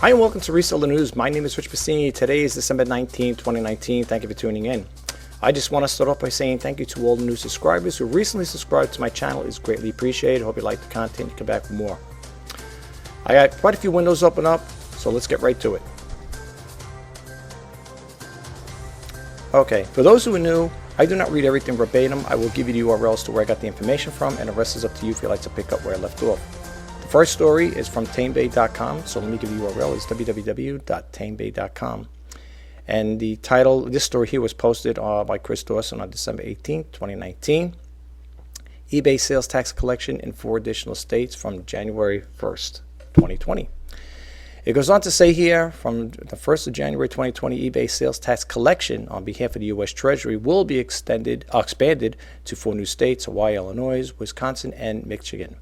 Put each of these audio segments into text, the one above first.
Hi and welcome to Reseller News. My name is Rich Pasini. Today is December 19, 2019. Thank you for tuning in. I just want to start off by saying thank you to all the new subscribers who recently subscribed to my channel. It's greatly appreciated. Hope you like the content. You come back for more. I got quite a few windows open up, so let's get right to it. Okay, for those who are new, I do not read everything verbatim. I will give you the URLs to where I got the information from, and the rest is up to you if you'd like to pick up where I left off. The first story is from tamebay.com, so let me give you the URL. It's www.tamebay.com. And the title, this story here was posted by Chris Dawson on December 18, 2019. eBay sales tax collection in 4 additional states from January 1st, 2020. It goes on to say here, from the 1st of January 2020, eBay sales tax collection on behalf of the U.S. Treasury will be expanded to 4 new states: Hawaii, Illinois, Wisconsin, and Michigan.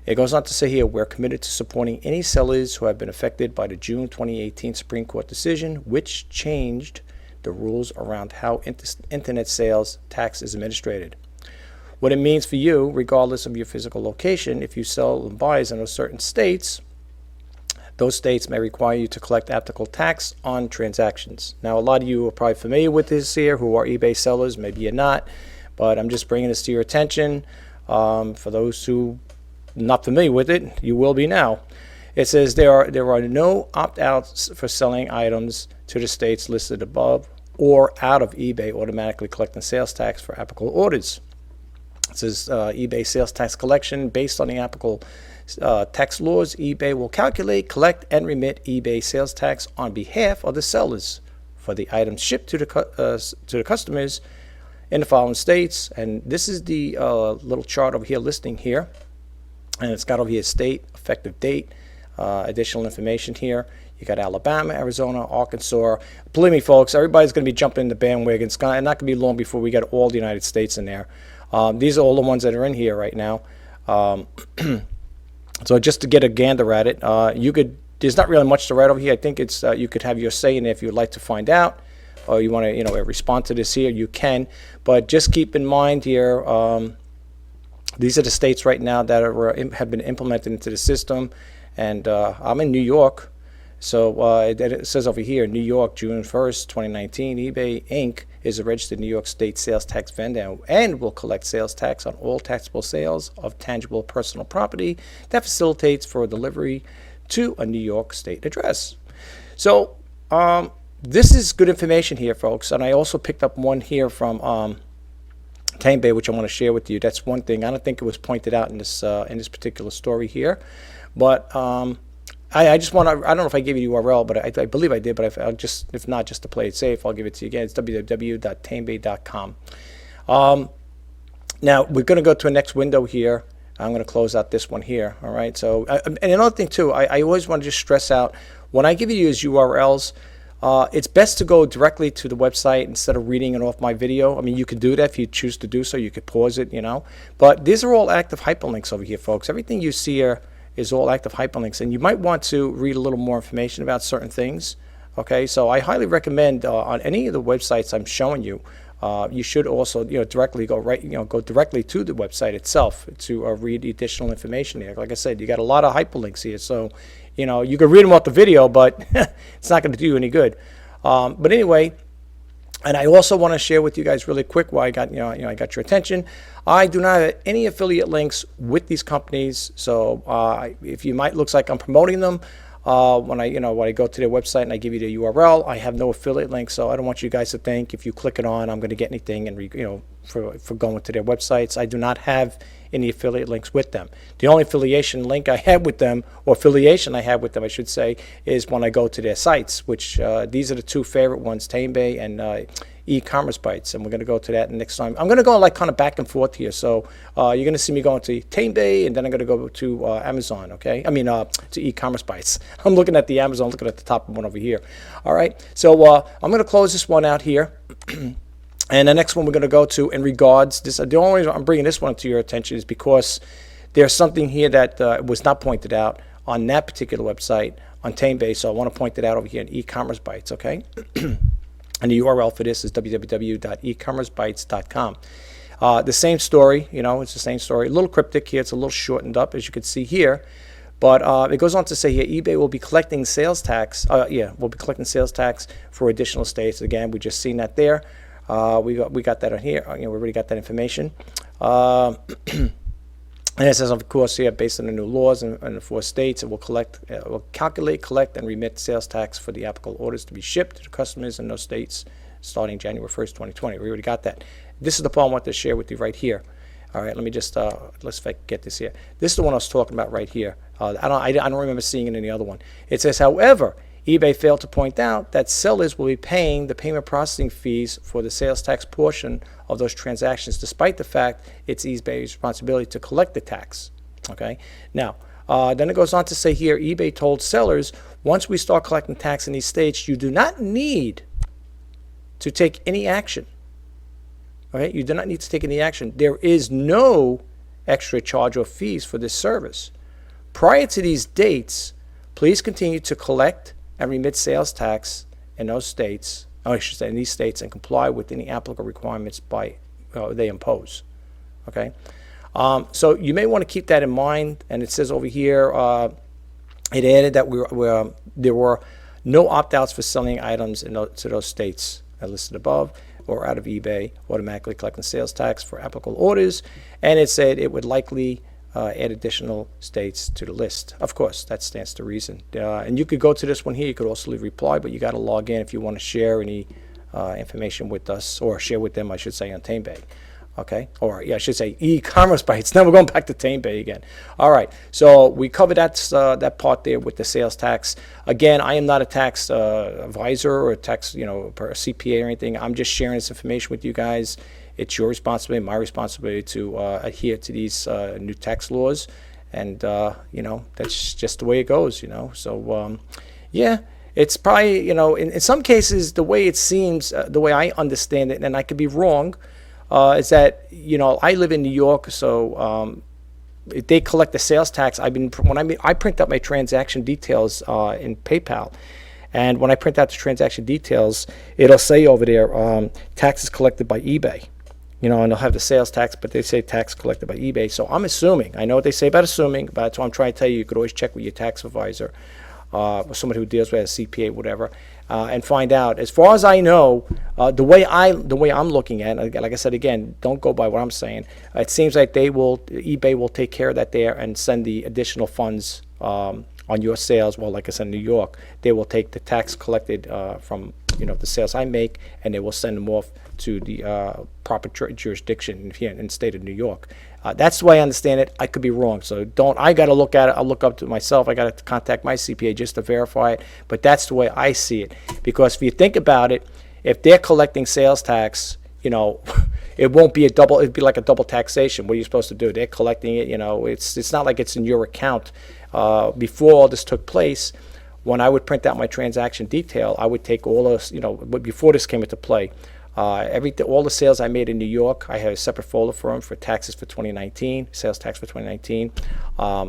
It goes on to say here, we're committed to supporting any sellers who have been affected by the June 2018 Supreme Court decision, which changed the rules around how internet sales tax is administered. What it means for you, regardless of your physical location, if you sell and buy in certain states, those states may require you to collect applicable tax on transactions. Now, a lot of you are probably familiar with this here who are eBay sellers. Maybe you're not, but I'm just bringing this to your attention. For those who are not familiar with it, you will be now. It says there are no opt-outs for selling items to the states listed above or out of eBay automatically collecting sales tax for applicable orders. It says eBay sales tax collection based on the applicable tax laws. eBay will calculate, collect, and remit eBay sales tax on behalf of the sellers for the items shipped to the customers in the following states. And this is the little chart over here listing here, and it's got over here state, effective date, additional information here. You got Alabama, Arizona, Arkansas. Believe me, folks, everybody's going to be jumping the bandwagon. It's not going to be long before we get all the United States in there. These are all the ones that are in here right now. So just to get a gander at it, there's not really much to write over here. I think it's you could have your say in it if you would like to find out, or you want to respond to this here, you can. But just keep in mind here, these are the states right now that have been implemented into the system. And I'm in New York. So it says over here, New York, June 1st, 2019, eBay Inc. is a registered New York State sales tax vendor and will collect sales tax on all taxable sales of tangible personal property that facilitates for delivery to a New York State address. So this is good information here, folks. And I also picked up one here from Tamebay, which I want to share with you. That's one thing. I don't think it was pointed out in this particular story here, but I just want to, I don't know if I gave you the URL, but I believe I did, but if not, just to play it safe, I'll give it to you again. It's www.tamebay.com. Now, we're going to go to a next window here. I'm going to close out this one here, all right? So, and another thing, too, I always want to just stress out, when I give you these URLs, it's best to go directly to the website instead of reading it off my video. I mean, you could do that if you choose to do so. You could pause it, But these are all active hyperlinks over here, folks. Everything you see here is all active hyperlinks, and you might want to read a little more information about certain things. Okay, so I highly recommend on any of the websites I'm showing you, you should also directly go go directly to the website itself to read the additional information there. Like I said, you got a lot of hyperlinks here, so you can read them off the video, but it's not going to do you any good. But anyway. And I also want to share with you guys really quick why I got I got your attention. I do not have any affiliate links with these companies, so if you looks like I'm promoting them when I go to their website and I give you the URL, I have no affiliate link, so I don't want you guys to think if you click it on I'm going to get anything and for going to their websites. I do not have any affiliate links with them. The only affiliation link I have with them, or affiliation I have with them, I should say, is when I go to their sites, which these are the 2 favorite ones, Tamebay and e-commerce bites, and we're going to go to that next time. I'm going to go kind of back and forth here, so you're going to see me going to Tamebay, and then I'm going to go to Amazon, okay? I mean, to e-commerce bites. I'm looking at the Amazon, looking at the top one over here. All right, so I'm going to close this one out here. And the next one we're going to go to in regards, the only reason I'm bringing this one to your attention is because there's something here that was not pointed out on that particular website on Tamebay, so I want to point it out over here in e-commerce bites, okay? And the URL for this is www.ecommercebites.com. The same story, it's the same story. A little cryptic here. It's a little shortened up, as you can see here. But it goes on to say here, eBay will be collecting sales tax. Will be collecting sales tax for additional states. Again, we just seen that there. We got that on here. We already got that information. And it says, of course, here, based on the new laws in the 4 states, it will calculate, collect, and remit sales tax for the applicable orders to be shipped to the customers in those states starting January 1st, 2020. We already got that. This is the part I want to share with you right here. All right, let me just, let's get this here. This is the one I was talking about right here. I don't remember seeing it in the other one. It says, however, eBay failed to point out that sellers will be paying the payment processing fees for the sales tax portion of those transactions, despite the fact it's eBay's responsibility to collect the tax. Okay. Now, then it goes on to say here, eBay told sellers, once we start collecting tax in these states, you do not need to take any action. Okay. You do not need to take any action. There is no extra charge or fees for this service. Prior to these dates, please continue to collect and remit sales tax in those states, I should say in these states, and comply with any applicable requirements they impose. Okay, so you may want to keep that in mind. And it says over here, it added that there were no opt-outs for selling items to those states listed above or out of eBay automatically collecting sales tax for applicable orders. And it said it would likely add additional states to the list. Of course, that stands to reason. And you could go to this one here. You could also leave a reply, but you got to log in if you want to share any information with us, or share with them, I should say, on TameBay. Okay, or I should say e-commerce bites. Now we're going back to TameBay again. All right, so we covered that part there with the sales tax. Again, I am not a tax advisor or a tax, a CPA or anything. I'm just sharing this information with you guys. It's your responsibility, my responsibility to adhere to these new tax laws, and that's just the way it goes. So it's probably in some cases the way it seems, the way I understand it, and I could be wrong, is that I live in New York, so if they collect the sales tax, I print out my transaction details in PayPal. And when I print out the transaction details, it'll say over there, taxes collected by eBay. And they'll have the sales tax, but they say tax collected by eBay. So I'm assuming, I know what they say about assuming, but that's what I'm trying to tell you. You could always check with your tax advisor, or somebody who deals with a CPA, whatever, and find out. As far as I know, the way I'm looking at it, like I said again, don't go by what I'm saying. It seems like eBay will take care of that there and send the additional funds on your sales. Well, like I said, in New York, they will take the tax collected from the sales I make, and they will send them off to the proper jurisdiction here in the state of New York. That's the way I understand it. I could be wrong, so I got to look at it. I'll look up to myself. I got to contact my CPA just to verify it, but that's the way I see it. Because if you think about it, if they're collecting sales tax, it won't be it'd be like a double taxation. What are you supposed to do? They're collecting it, it's not like it's in your account. Before all this took place, when I would print out my transaction detail, I would take all those, before this came into play, all the sales I made in New York, I had a separate folder for them for taxes for 2019, sales tax for 2019,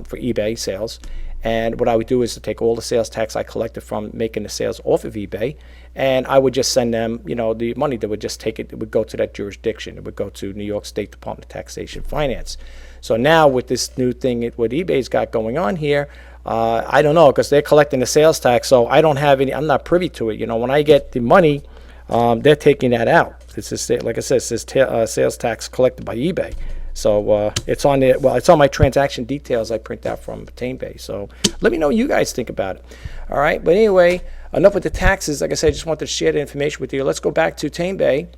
for eBay sales. And what I would do is to take all the sales tax I collected from making the sales off of eBay, and I would just send them, the money. They would just take it. It would go to that jurisdiction. It would go to New York State Department of Taxation Finance. So now with this new thing, what eBay's got going on here, I don't know, because they're collecting the sales tax, so I don't have any. I'm not privy to it. When I get the money, they're taking that out. It's just, like I said, it says sales tax collected by eBay. So it's on the, it's on my transaction details I print out from TameBay. So let me know what you guys think about it. All right, but anyway, enough with the taxes. Like I said, I just wanted to share the information with you. Let's go back to TameBay.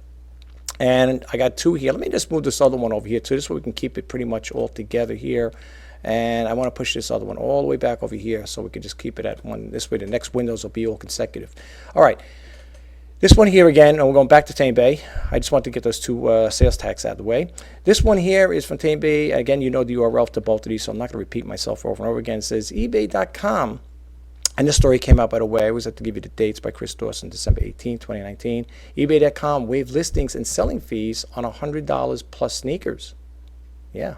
And I got 2 here. Let me just move this other one over here too. This way we can keep it pretty much all together here. And I want to push this other one all the way back over here so we can just keep it at one. This way the next windows will be all consecutive. All right. This one here again, and we're going back to TameBay. I just want to get those 2 sales tax out of the way. This one here is from TameBay. Again, you know the URL to both of these, so I'm not going to repeat myself over and over again. It says ebay.com. And this story came out, by the way, I always have to give you the dates, by Chris Dawson, December 18, 2019. ebay.com waived listings and selling fees on $100 plus sneakers. Yeah.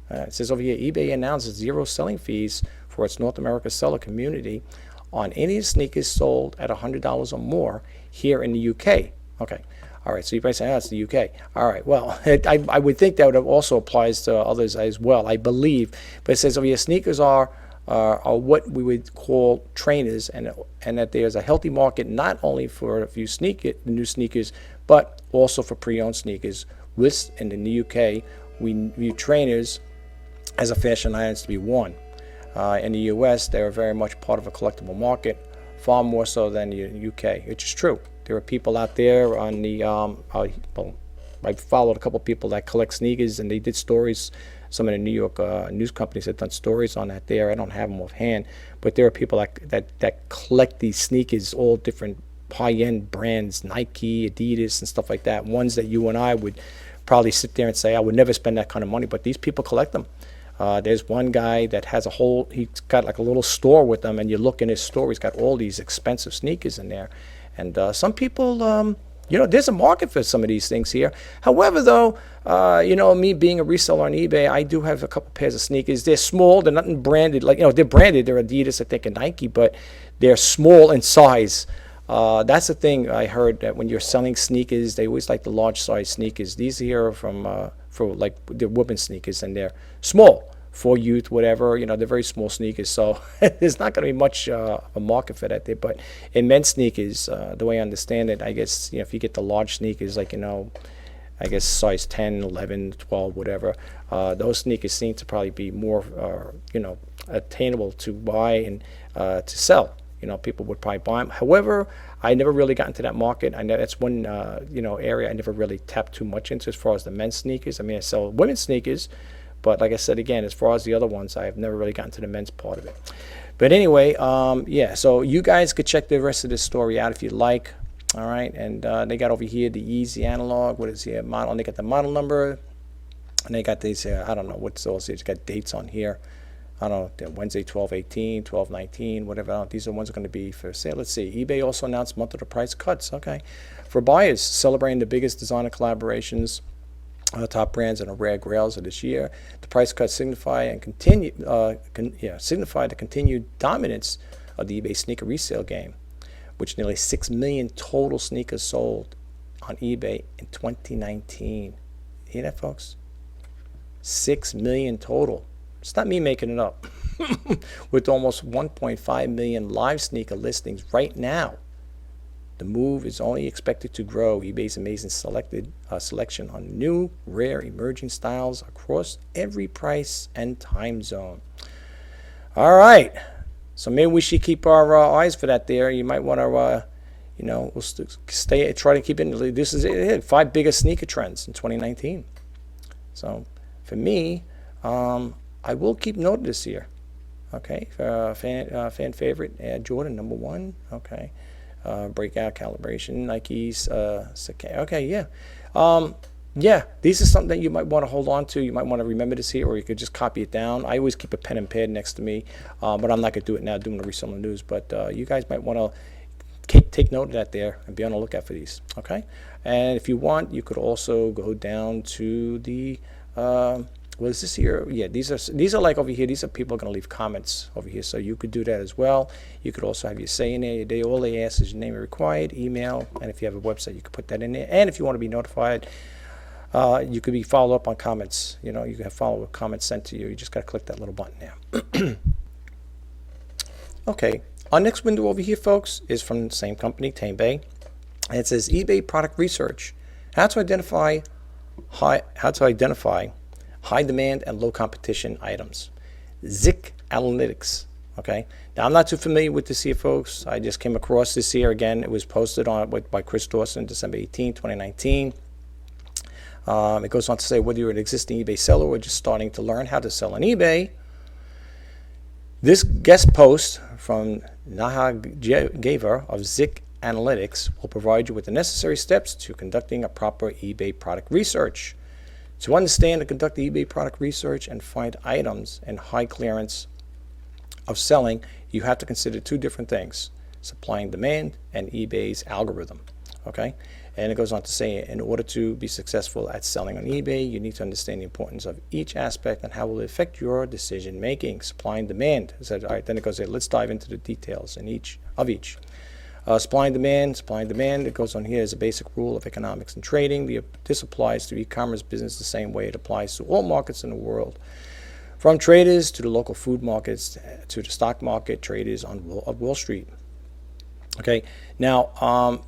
It says over here, eBay announces 0 selling fees for its North America seller community on any sneakers sold at $100 or more here in the UK. Okay. All right. So you probably say, oh, it's the UK. All right. Well, I would think that would also applies to others as well, I believe. But it says over here, sneakers are are what we would call trainers, and that there's a healthy market not only for a few new sneakers, but also for pre-owned sneakers. And in the UK, we view trainers as a fashion item to be worn. In the US, they are very much part of a collectible market, far more so than the UK, which is true. There are people out there on the, I followed a couple of people that collect sneakers, and they did stories. Some of the New York news companies have done stories on that there. I don't have them offhand, but there are people that collect these sneakers, all different high-end brands, Nike, Adidas, and stuff like that. Ones that you and I would probably sit there and say, I would never spend that kind of money, but these people collect them. There's one guy that has he's got like a little store with them, and you look in his store, he's got all these expensive sneakers in there. And some people, there's a market for some of these things here. However, though, me being a reseller on eBay, I do have a couple pairs of sneakers. They're small. They're not branded. They're branded. They're Adidas, I think, and Nike, but they're small in size. That's the thing I heard, that when you're selling sneakers, they always like the large size sneakers. These here are for like the women's sneakers, and they're small for youth, whatever. They're very small sneakers, so there's not going to be much a market for that there. But in men's sneakers, the way I understand it, I guess if you get the large sneakers, like I guess size 10, 11, 12, whatever, those sneakers seem to probably be more attainable to buy and to sell. People would probably buy them. However, I never really got into that market. I know that's one area I never really tapped too much into as far as the men's sneakers. I mean, I sell women's sneakers, but like I said again, as far as the other ones, I have never really gotten to the men's part of it. But anyway, so you guys could check the rest of this story out if you like. All right, and they got over here the Easy Analog. What is here? Model. And they got the model number, and they got these. I don't know what's those. It's got dates on here. I don't know, Wednesday 12/18, 12/19, whatever. These are the ones that are going to be for sale. Let's see. eBay also announced month of the price cuts. Okay. For buyers, celebrating the biggest designer collaborations, top brands, and rare grails of this year, the price cuts signify the continued dominance of the eBay sneaker resale game, which nearly 6 million total sneakers sold on eBay in 2019. Hear that, folks? 6 million total. It's not me making it up. With almost 1.5 million live sneaker listings right now, the move is only expected to grow eBay's amazing selection on new, rare, emerging styles across every price and time zone. All right. So maybe we should keep our eyes for that there. You might want to, we'll try to keep it. This is it. 5 biggest sneaker trends in 2019. So for me, I will keep note of this here. Okay, fan favorite, Air Jordan #1. Okay, breakout calibration, Nikes. Okay, yeah. These are something that you might want to hold on to. You might want to remember this here, or you could just copy it down. I always keep a pen and pad next to me, but I'm not going to do it now doing the Reseller News. But you guys might want to take note of that there and be on the lookout for these. Okay, and if you want, you could also go down to the. What is this here? Yeah, these are like over here. These are people going to leave comments over here, so you could do that as well. You could also have your say in there. All they ask is your name and required, email, and if you have a website, you could put that in there. And if you want to be notified, you could be followed up on comments. You can have follow-up comments sent to you. You just got to click that little button there. Okay, our next window over here, folks, is from the same company, TameBay, and it says eBay product research: how to identify high demand and low competition items. Zik Analytics. Okay. Now I'm not too familiar with this here, folks. I just came across this here again. It was posted by Chris Dawson, December 18, 2019. It goes on to say whether you're an existing eBay seller or just starting to learn how to sell on eBay. This guest post from Naha Gaver of Zik Analytics will provide you with the necessary steps to conducting a proper eBay product research. To understand and conduct the eBay product research and find items in high clearance of selling, you have to consider 2 different things: supply and demand and eBay's algorithm. Okay, and it goes on to say, in order to be successful at selling on eBay, you need to understand the importance of each aspect and how it will affect your decision making. Supply and demand. So, all right, then it goes there. Let's dive into the details in each. Supply and demand, it goes on here as a basic rule of economics and trading. This applies to e-commerce business the same way it applies to all markets in the world. from traders to the local food markets to the stock market traders on Wall Street. Okay, now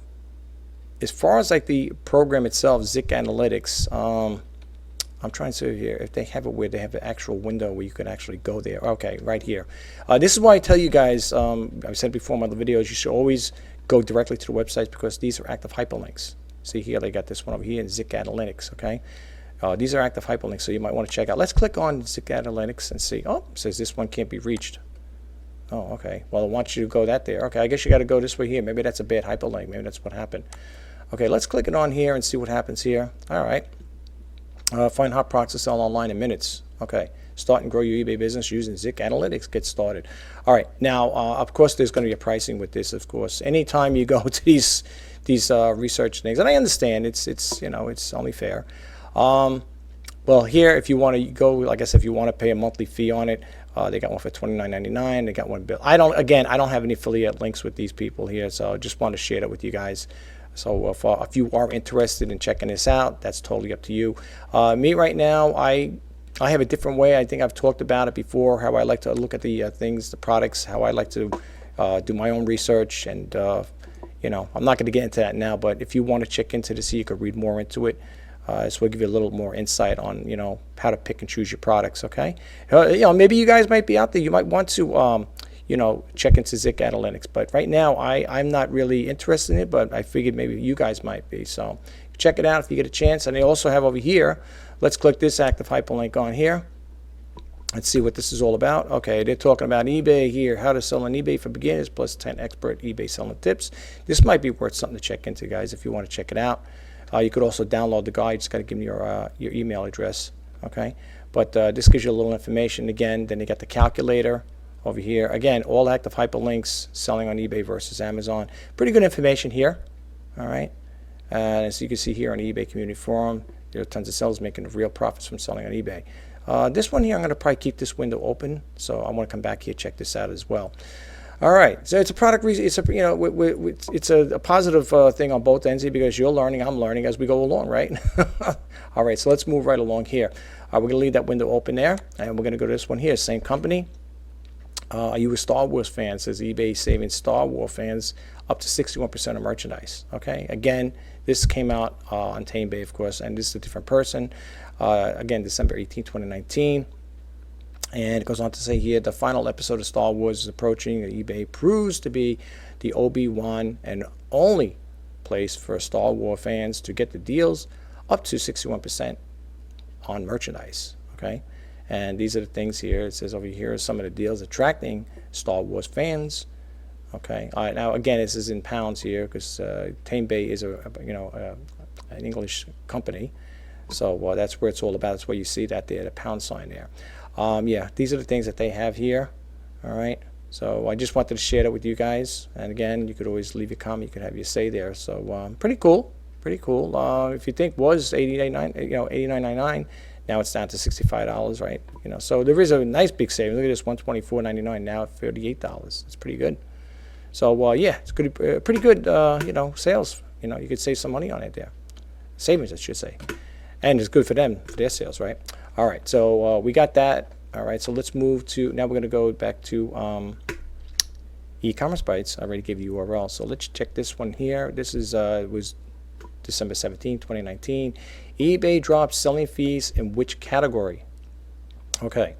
as far as like the program itself, Zik Analytics, I'm trying to see here if they have it where they have an actual window where you can actually go there. Okay, right here. This is why I tell you guys, I've said before in my other videos, you should always go directly to the websites because these are active hyperlinks. See here, they got this one over here in Zik Analytics, okay? These are active hyperlinks, so you might want to check out. Let's click on Zik Analytics and see. Oh, it says this one can't be reached. Oh, okay. Well, it wants you to go that there. Okay, I guess you got to go this way here. Maybe that's a bad hyperlink. Maybe that's what happened. Okay, let's click it on here and see what happens here. All right. Find hot products to sell online in minutes. Okay. Start and grow your eBay business using Zik Analytics. Get started. All right. Now, of course, there's going to be a pricing with this. Of course, anytime you go to these research things, and I understand it's you know, it's only fair. Well, here, if you want to go, like I said, if you want to pay a monthly fee on it, they got one for $29.99. They got one bill. I don't have any affiliate links with these people here, so I just want to share that with you guys. So if you are interested in checking this out, that's totally up to you. Me right now, I have a different way. I think I've talked about it before, how I like to look at the things, the products, how I like to do my own research. And, you know, I'm not going to get into that now, but if you want to check into this, you could read more into it. So we'll give you a little more insight on, you know, how to pick and choose your products, okay? You know, maybe you guys might be out there. You might want to, you know, check into Zik Analytics. But right now, I'm not really interested in it, but I figured maybe you guys might be. So check it out if you get a chance. And they also have over here, let's click this active hyperlink on here. Let's see what this is all about. Okay, they're talking about eBay here, how to sell on eBay for beginners, plus 10 expert eBay selling tips. This might be worth something to check into, guys, if you want to check it out. You could also download the guide. You just got to give me your email address, okay? But this gives you a little information. Again, then you got the calculator over here. Again, all active hyperlinks, selling on eBay versus Amazon. Pretty good information here, all right? And as you can see here on the eBay Community Forum, there are tons of sellers making real profits from selling on eBay. This one here, I'm going to probably keep this window open, so I want to come back here, check this out as well. All right, so it's a product. It's a, you know, it's a positive thing on both ends here because you're learning, I'm learning as we go along, right? All right, so let's move right along here. We're going to leave that window open there, and we're going to go to this one here. Same company. Are you a Star Wars fan? Says eBay saving Star Wars fans up to 61% of merchandise. Okay, again, this came out on TameBay, of course, and this is a different person. Again, December 18, 2019. And it goes on to say here, the final episode of Star Wars is approaching. eBay proves to be the Obi-Wan and only place for Star Wars fans to get the deals up to 61% on merchandise. Okay, and these are the things here. It says over here are some of the deals attracting Star Wars fans. Okay, all right, now again, this is in pounds here because TameBay is an English company, so that's where it's all about. That's where you see that there, the pound sign there. Yeah, these are the things that they have here. All right, so I just wanted to share that with you guys. And again, you could always leave your comment. You could have your say there. So pretty cool, pretty cool. If you think was $89.99, now it's down to $65, right? You know, so there is a nice big savings. Look at this, $124.99 now at $38. That's pretty good. So yeah, it's good, pretty good. You know, sales. You know, you could save some money on it there. Savings, I should say, and it's good for them for their sales, right? All right, so we got that. All right, so let's move to, now we're going to go back to e-commerce bites. I already gave you URL, so let's check this one here. This is was December 17, 2019. eBay drops selling fees in which category? Okay,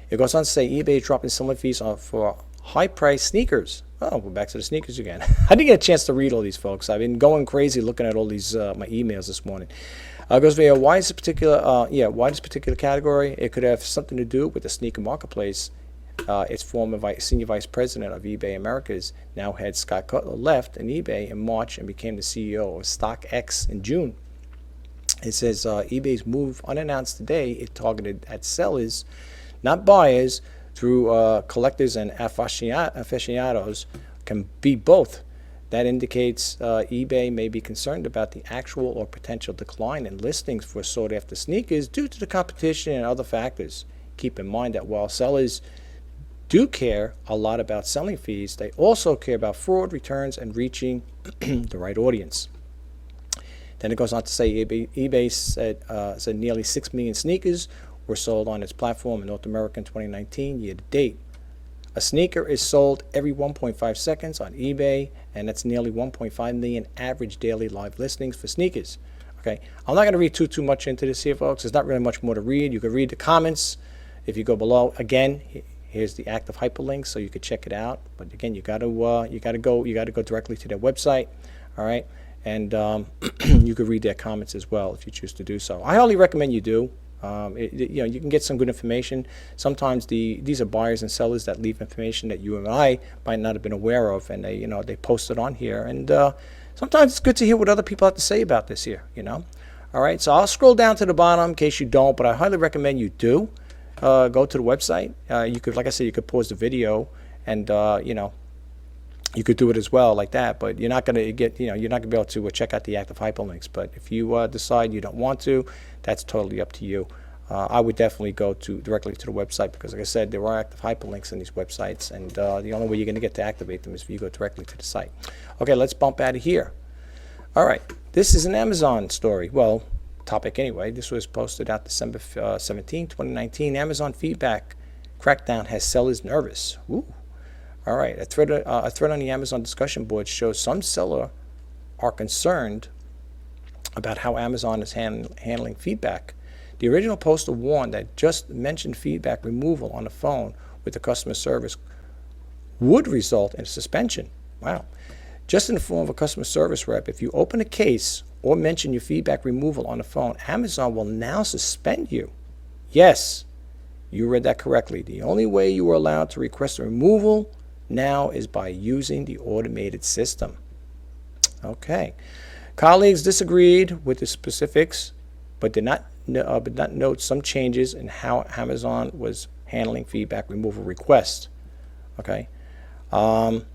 it goes on to say eBay dropping selling fees for high-priced sneakers. Oh, we're back to the sneakers again. I didn't get a chance to read all these, folks. I've been going crazy looking at all these my emails this morning. Goes via why is this particular category? It could have something to do with the sneaker marketplace. Its former senior vice president of eBay Americas, now head Scott Cutler, left in eBay in March and became the CEO of StockX in June. It says eBay's move unannounced today. It targeted at sellers, not buyers, through collectors and aficionados. Can be both. That indicates eBay may be concerned about the actual or potential decline in listings for sought-after sneakers due to the competition and other factors. Keep in mind that while sellers do care a lot about selling fees, they also care about fraud, returns, and reaching the right audience. Then it goes on to say eBay said nearly 6 million sneakers were sold on its platform in North America in 2019 year to date. A sneaker is sold every 1.5 seconds on eBay, and that's nearly 1.5 million average daily live listings for sneakers. Okay, I'm not going to read too much into this here, folks. There's not really much more to read. You can read the comments if you go below. Again, here's the active hyperlink, so you could check it out. But again, you got to go directly to their website. All right, and you could read their comments as well if you choose to do so. I highly recommend you do. You can get some good information. Sometimes these are buyers and sellers that leave information that you and I might not have been aware of, and they post it on here. And sometimes it's good to hear what other people have to say about this here. All right, so I'll scroll down to the bottom in case you don't, but I highly recommend you do go to the website. You could, like I said, you could pause the video, and you could do it as well like that, but you're not going to get, you're not going to be able to check out the active hyperlinks. But if you decide you don't want to, that's totally up to you. I would definitely go directly to the website because, like I said, there are active hyperlinks in these websites, and the only way you're going to get to activate them is if you go directly to the site. Okay, let's bump out of here. All right, this is an Amazon story. Well, topic anyway. This was posted out December 17, 2019. Amazon feedback crackdown has sellers nervous. Ooh. All right, a thread on the Amazon discussion board shows some sellers are concerned about how Amazon is handling feedback. The original poster warned that just mentioned feedback removal on the phone with the customer service would result in suspension. Wow. Just in the form of a customer service rep, if you open a case or mention your feedback removal on the phone, Amazon will now suspend you. Yes, you read that correctly. The only way you are allowed to request a removal now is by using the automated system. Okay. Colleagues disagreed with the specifics, but did not note some changes in how Amazon was handling feedback removal requests. Okay. And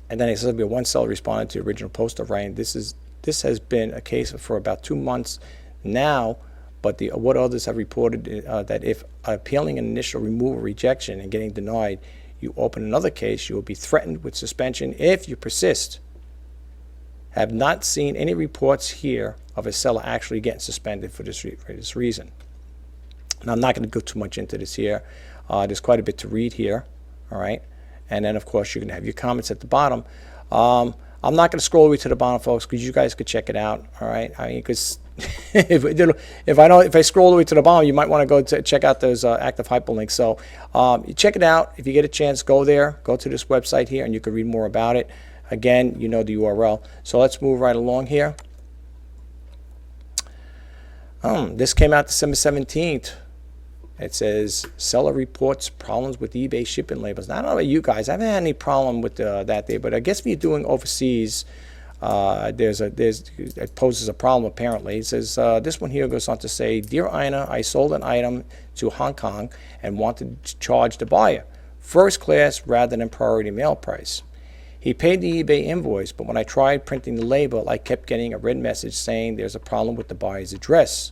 then it says one seller responded to the original post of writing, this has been a case for about 2 months now, but what others have reported that if appealing an initial removal rejection and getting denied, you open another case, you will be threatened with suspension if you persist. Have not seen any reports here of a seller actually getting suspended for this reason. Now, I'm not going to go too much into this here. There's quite a bit to read here, all right? And then, of course, you're going to have your comments at the bottom. I'm not going to scroll all the way to the bottom, folks, because you guys could check it out, all right? I mean, because if I scroll all the way to the bottom, you might want to go to check out those active hyperlinks. So you check it out. If you get a chance, go there. Go to this website here, and you can read more about it. Again, you know the URL. So let's move right along here. This came out December 17th. It says, seller reports problems with eBay shipping labels. Now, I don't know about you guys. I haven't had any problem with that there, but I guess if you're doing overseas, it poses a problem apparently. It says, this one here goes on to say, Dear Ina, I sold an item to Hong Kong and wanted to charge the buyer first class rather than priority mail price. He paid the eBay invoice, but when I tried printing the label, I kept getting a red message saying there's a problem with the buyer's address.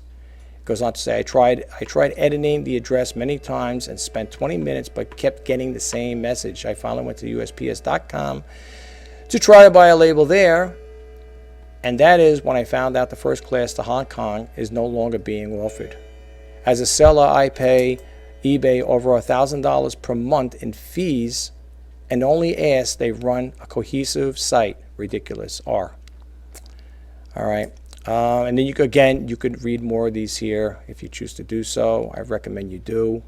It goes on to say, I tried editing the address many times and spent 20 minutes, but kept getting the same message. I finally went to USPS.com to try to buy a label there, and that is when I found out the first class to Hong Kong is no longer being offered. As a seller, I pay eBay over $1,000 per month in fees and only ask they run a cohesive site. Ridiculous. All right. And then you could read more of these here if you choose to do so. I recommend you do.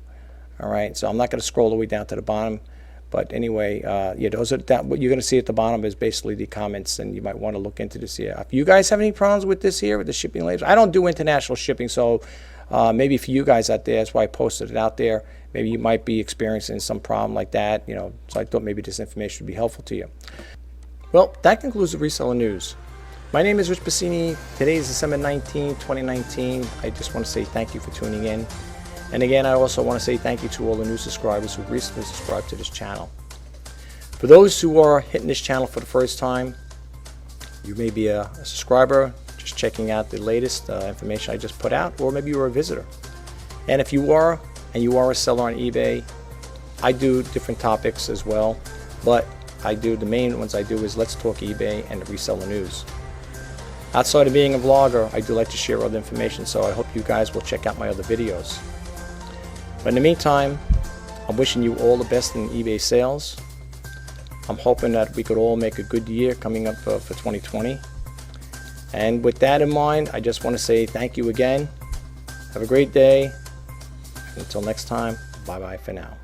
All right. So I'm not going to scroll all the way down to the bottom. But anyway, those are what you're going to see at the bottom is basically the comments, and you might want to look into this here. If you guys have any problems with this here, with the shipping labels, I don't do international shipping, so maybe for you guys out there, that's why I posted it out there. Maybe you might be experiencing some problem like that, so I thought maybe this information would be helpful to you. Well, that concludes the reseller news. My name is Rich Pasini. Today is December 19, 2019. I just want to say thank you for tuning in. And again, I also want to say thank you to all the new subscribers who recently subscribed to this channel. For those who are hitting this channel for the first time, you may be a subscriber, just checking out the latest information I just put out, or maybe you're a visitor. And if you are, and you are a seller on eBay, I do different topics as well, but the main ones I do is Let's Talk eBay and the reseller news. Outside of being a vlogger, I do like to share other information, so I hope you guys will check out my other videos. But in the meantime, I'm wishing you all the best in eBay sales. I'm hoping that we could all make a good year coming up for 2020. And with that in mind, I just want to say thank you again. Have a great day. Until next time, bye-bye for now.